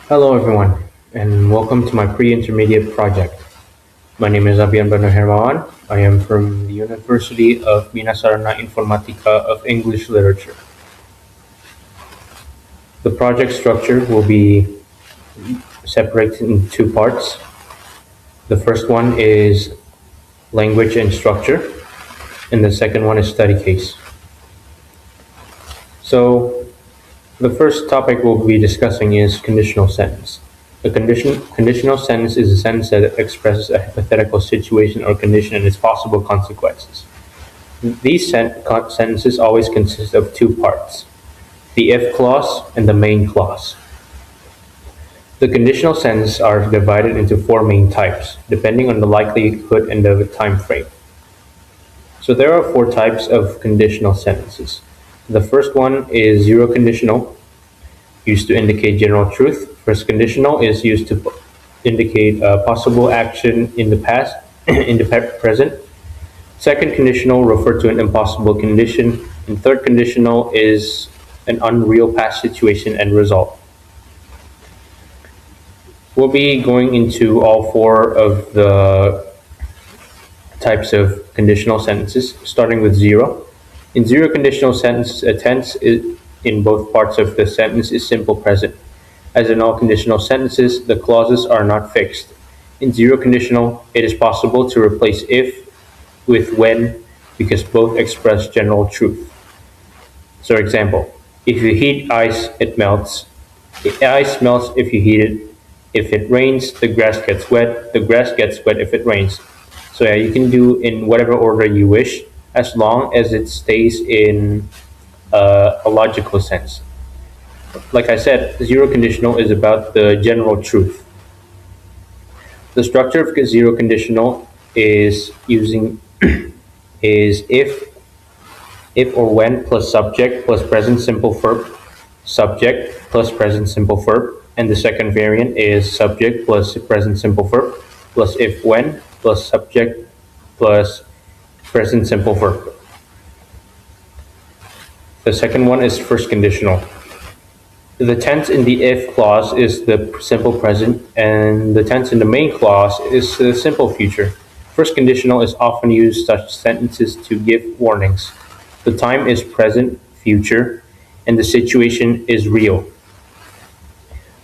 Hello everyone, and welcome to my pre-intermediate project. My name is Abyan Banu Hermawan. I am from the University of Binasarana Informatika of English Literature. The project structure will be separated in two parts. The first one is language and structure, and the second one is study case. So, the first topic we'll be discussing is conditional sentence. Conditional sentence is a sentence that expresses a hypothetical situation or condition and its possible consequences. These sentences always consist of two parts, the if clause and the main clause. The conditional sentences are divided into four main types, depending on the likelihood and the time frame. So there are four types of conditional sentences. The first one is zero conditional, used to indicate general truth. First conditional is used to indicate a possible action in the past, in the present. Second conditional refer to an impossible condition. And third conditional is an unreal past situation and result. We'll be going into all four of the types of conditional sentences, starting with zero. In zero conditional sentence, a tense in both parts of the sentence is simple present. As in all conditional sentences, the clauses are not fixed. In zero conditional, it is possible to replace if with when because both express general truth. So example, if you heat ice, it melts. The ice melts if you heat it. If it rains, the grass gets wet. The grass gets wet if it rains. So yeah, you can do in whatever order you wish, as long as it stays in a logical sense. Like I said, zero conditional is about the general truth. The structure of zero conditional is using is if or when plus subject plus present simple verb, subject plus present simple verb, and the second variant is subject plus present simple verb plus if when plus subject plus present simple verb. The second one is first conditional. The tense in the if clause is the simple present, and the tense in the main clause is the simple future. First conditional is often used such sentences to give warnings. The time is present, future, and the situation is real.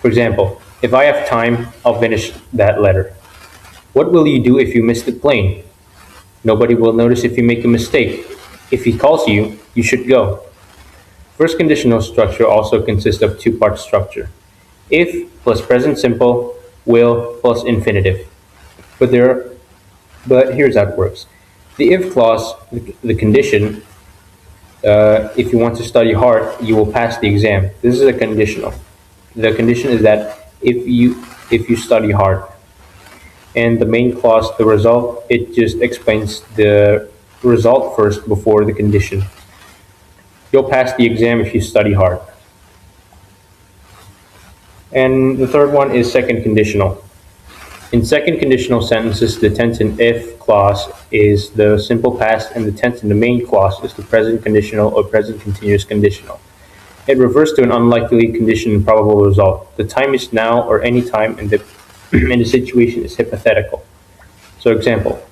For example, if I have time, I'll finish that letter. What will you do if you miss the plane? Nobody will notice if you make a mistake. If he calls you, you should go. First conditional structure also consists of two-part structure. If plus present simple, will plus infinitive. But here's how it works. The if clause, the condition, if you want to study hard, you will pass the exam. This is a conditional. The condition is that if you study hard. And the main clause, the result, it just explains the result first before the condition. You'll pass the exam if you study hard. And the third one is second conditional. In second conditional sentences, the tense in if clause is the simple past, and the tense in the main clause is the present conditional or present continuous conditional. It refers to an unlikely condition and probable result. The time is now or any time, and the situation is hypothetical. So example,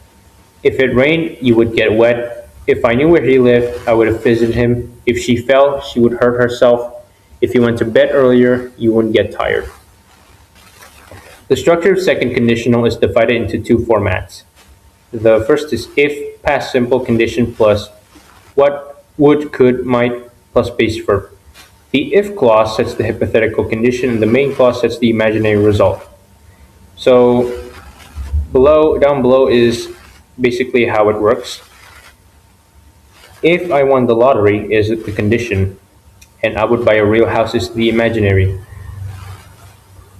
if it rained, you would get wet. If I knew where he lived, I would have visited him. If she fell, she would hurt herself. If you went to bed earlier, you wouldn't get tired. The structure of second conditional is divided into two formats. The first is if past simple condition plus what, would, could, might plus base verb. The if clause sets the hypothetical condition and the main clause sets the imaginary result. So down below is basically how it works. If I won the lottery is the condition, and I would buy a real house is the imaginary.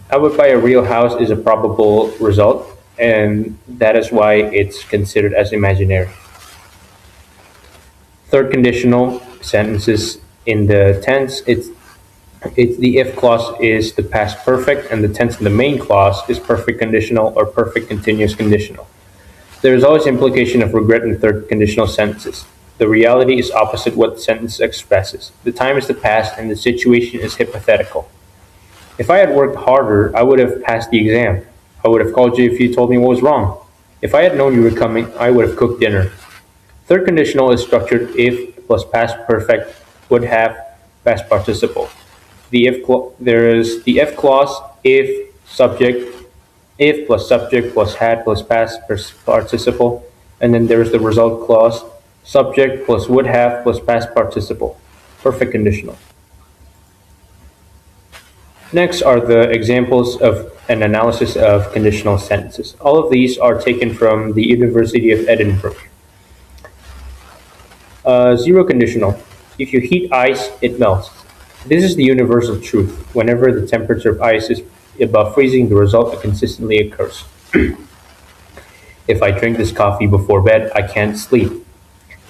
I would buy a real house is a probable result, and that is why it's considered as imaginary. Third conditional sentences in the tense, it's the if clause is the past perfect, and the tense in the main clause is perfect conditional or perfect continuous conditional. There is always implication of regret in third conditional sentences. The reality is opposite what the sentence expresses. The time is the past and the situation is hypothetical. If I had worked harder, I would have passed the exam. I would have called you if you told me what was wrong. If I had known you were coming, I would have cooked dinner. Third conditional is structured if plus past perfect would have past participle. There is the if clause if plus subject plus had plus past participle, and then there is the result clause subject plus would have plus past participle. Perfect conditional. Next are the examples of an analysis of conditional sentences. All of these are taken from the University of Edinburgh. Zero conditional. If you heat ice, it melts. This is the universal truth. Whenever the temperature of ice is above freezing, the result consistently occurs. If I drink this coffee before bed, I can't sleep.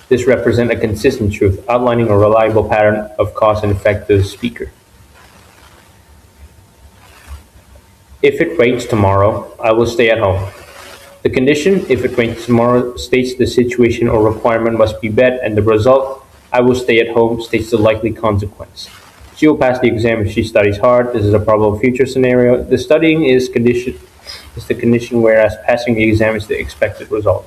This represents a consistent truth, outlining a reliable pattern of cause and effect to the speaker. If it rains tomorrow, I will stay at home. The condition, if it rains tomorrow, states the situation or requirement must be met, and the result, I will stay at home, states the likely consequence. She will pass the exam if she studies hard. This is a probable future scenario. The studying is the condition, whereas passing the exam is the expected result.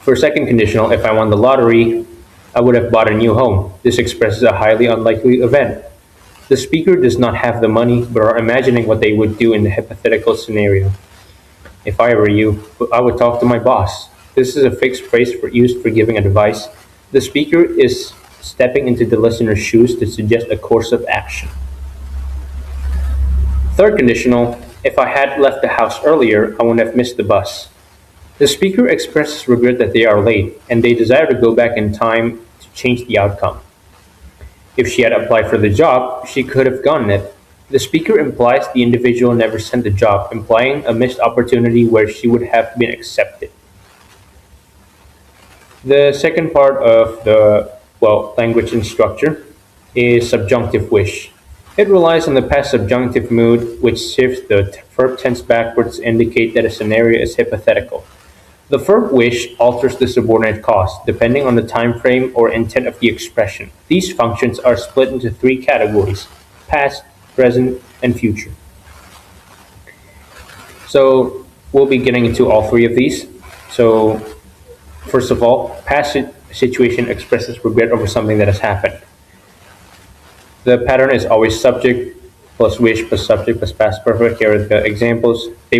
For second conditional, if I won the lottery, I would have bought a new home. This expresses a highly unlikely event. The speaker does not have the money, but are imagining what they would do in the hypothetical scenario. If I were you, I would talk to my boss. This is a fixed phrase used for giving advice. The speaker is stepping into the listener's shoes to suggest a course of action. Third conditional, if I had left the house earlier, I wouldn't have missed the bus. The speaker expresses regret that they are late, and they desire to go back in time to change the outcome. If she had applied for the job, she could have gotten it. The speaker implies the individual never sent the job, implying a missed opportunity where she would have been accepted. The second part of the language and structure is subjunctive wish. It relies on the past subjunctive mood, which shifts the verb tense backwards to indicate that a scenario is hypothetical. The verb wish alters the subordinate cause, depending on the time frame or intent of the expression. These functions are split into three categories: past, present, and future. So we'll be getting into all three of these. So first of all, past situation expresses regret over something that has happened. The pattern is always subject plus wish plus subject plus past perfect. Here are the examples. They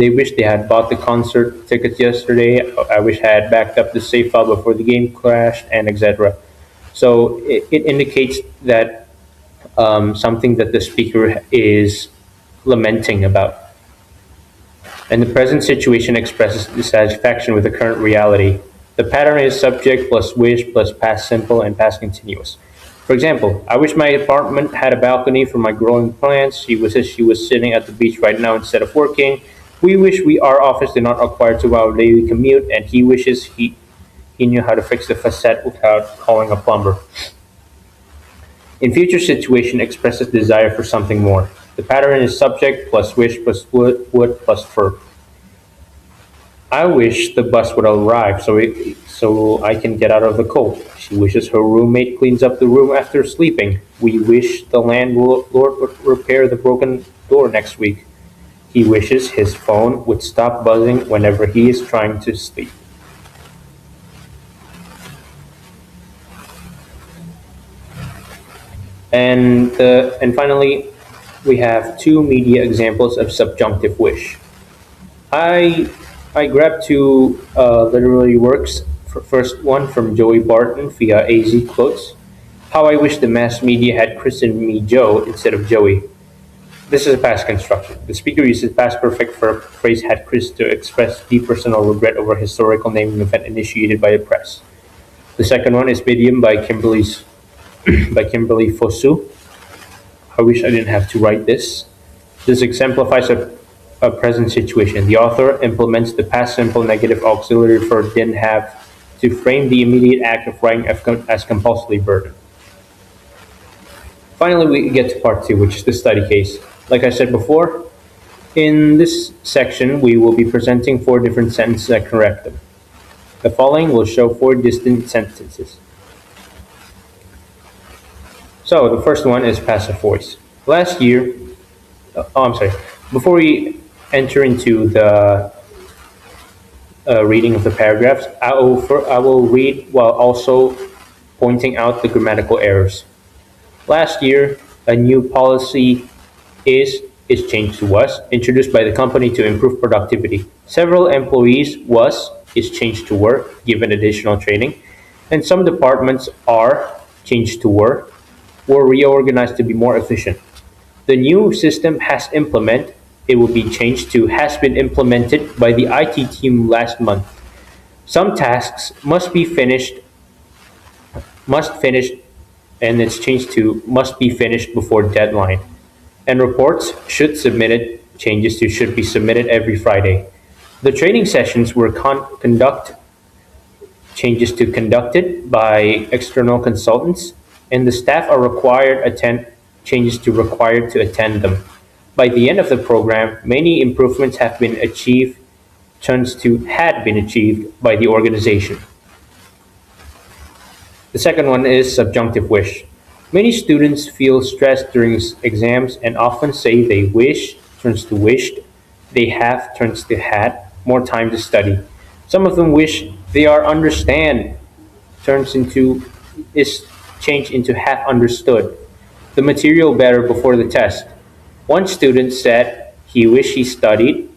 wish they had bought the concert tickets yesterday. I wish I had backed up the save file before the game crashed, and etc. So it indicates that something that the speaker is lamenting about. And the present situation expresses dissatisfaction with the current reality. The pattern is subject plus wish plus past simple and past continuous. For example, I wish my apartment had a balcony for my growing plants. She wishes she was sitting at the beach right now instead of working. We wish our office did not require 2-hour daily commute, and he wishes he knew how to fix the facade without calling a plumber. In future situation expresses desire for something more. The pattern is subject plus wish plus would plus verb. I wish the bus would arrive so I can get out of the cold. She wishes her roommate cleans up the room after sleeping. We wish the landlord would repair the broken door next week. He wishes his phone would stop buzzing whenever he is trying to sleep. And finally, we have two media examples of subjunctive wish. I grabbed two literary works. First one from Joey Barton via AZ Quotes. How I wish the mass media had christened me Joe instead of Joey. This is a past construction. The speaker uses past perfect for a phrase had Chris to express deep personal regret over a historical naming event initiated by the press. The second one is Medium by Kimberly Fosu. I wish I didn't have to write this. This exemplifies a present situation. The author implements the past simple negative auxiliary verb didn't have to frame the immediate act of writing as compulsory burden. Finally, we get to part 2, which is the study case. Like I said before, in this section, we will be presenting 4 different sentences and correct them. The following will show 4 distinct sentences. So the first one is passive voice. Last year, I'm sorry, before we enter into the reading of the paragraphs, I will read while also pointing out the grammatical errors. Last year, a new policy is is changed to was introduced by the company to improve productivity. Several employees was is changed to were given additional training, and some departments are changed to were reorganized to be more efficient. The new system has implement it will be changed to has been implemented by the IT team last month. Some tasks must finish and it's changed to must be finished before deadline. And reports should submitted changes to should be submitted every Friday. The training sessions were conduct changes to conducted by external consultants, and the staff are required attend changes to required to attend them. By the end of the program, many improvements have been achieved, turns to had been achieved by the organization. The second one is subjunctive wish. Many students feel stressed during exams and often say they wish turns to wished, they have turns to had more time to study. Some of them wish they are understand turns into is changed into have understood the material better before the test. One student said he wished he studied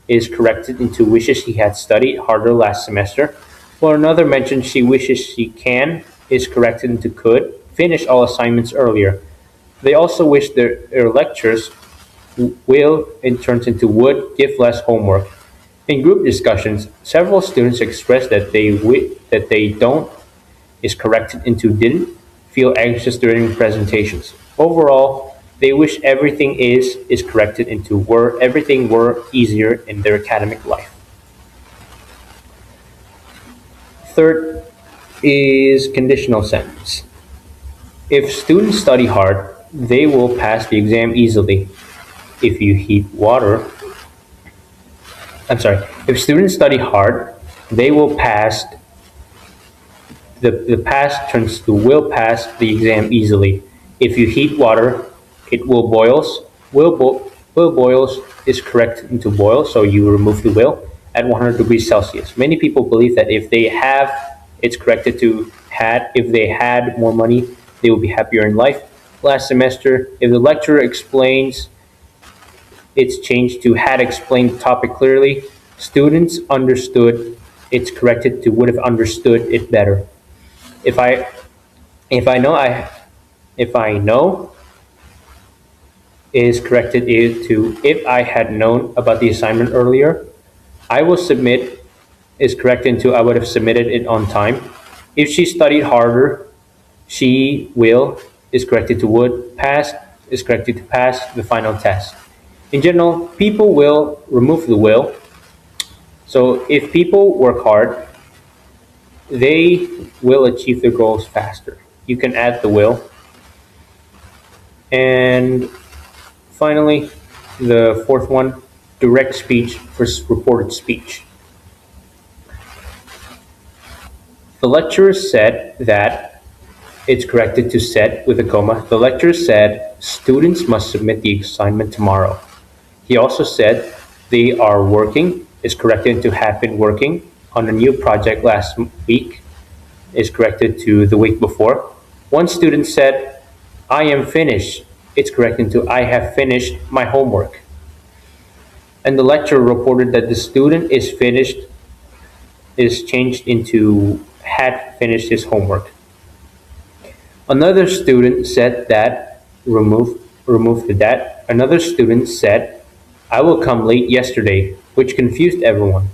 is corrected into wishes he had studied harder last semester, while another mentioned she wishes she can is corrected into could finish all assignments earlier. They also wish their lectures will and turns into would give less homework. In group discussions, several students expressed that that they don't is corrected into didn't feel anxious during presentations. Overall, they wish everything is corrected into were everything were easier in their academic life. Third is conditional sentence. If students study hard, they will pass the exam easily. If you heat water, I'm sorry, if students study hard, they will pass the pass turns to will pass the exam easily. If you heat water, it will boils. Will boils is correct into boil, so you remove the will at 100 degrees Celsius. Many people believe that if they have, it's corrected to had. If they had more money, they will be happier in life. Last semester, if the lecturer explains, it's changed to had explained the topic clearly. Students understood, it's corrected to would have understood it better. If I if I know I if I know is corrected to if I had known about the assignment earlier, I will submit is corrected to I would have submitted it on time. If she studied harder, she will is corrected to would pass is corrected to pass the final test. In general, people will remove the will. So if people work hard, they will achieve their goals faster. You can add the will. And finally, the fourth one, direct speech versus reported speech. The lecturer said that it's corrected to said with a comma. The lecturer said students must submit the assignment tomorrow. He also said they are working is corrected to have been working on a new project last week is corrected to the week before. One student said, I am finished. It's corrected to I have finished my homework. And the lecturer reported that the student is finished is changed into had finished his homework. Another student said that remove the that. Another student said, I will come late yesterday, which confused everyone.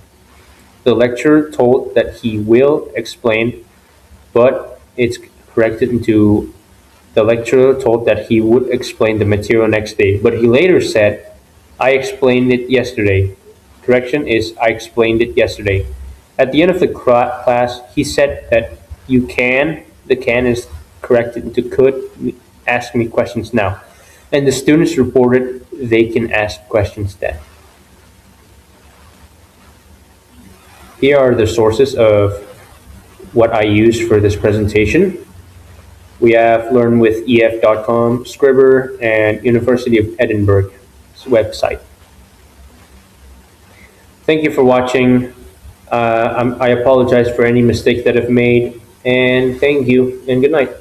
The lecturer told that he will explain, but it's corrected into the lecturer told that he would explain the material next day, but he later said, I explained it yesterday. Correction is, I explained it yesterday. At the end of the class, he said that the can is corrected into could ask me questions now. And the students reported they can ask questions then. Here are the sources of what I used for this presentation. We have learnwithef.com, Scribber, and University of Edinburgh's website. Thank you for watching. I apologize for any mistakes that I've made, and thank you, and good night.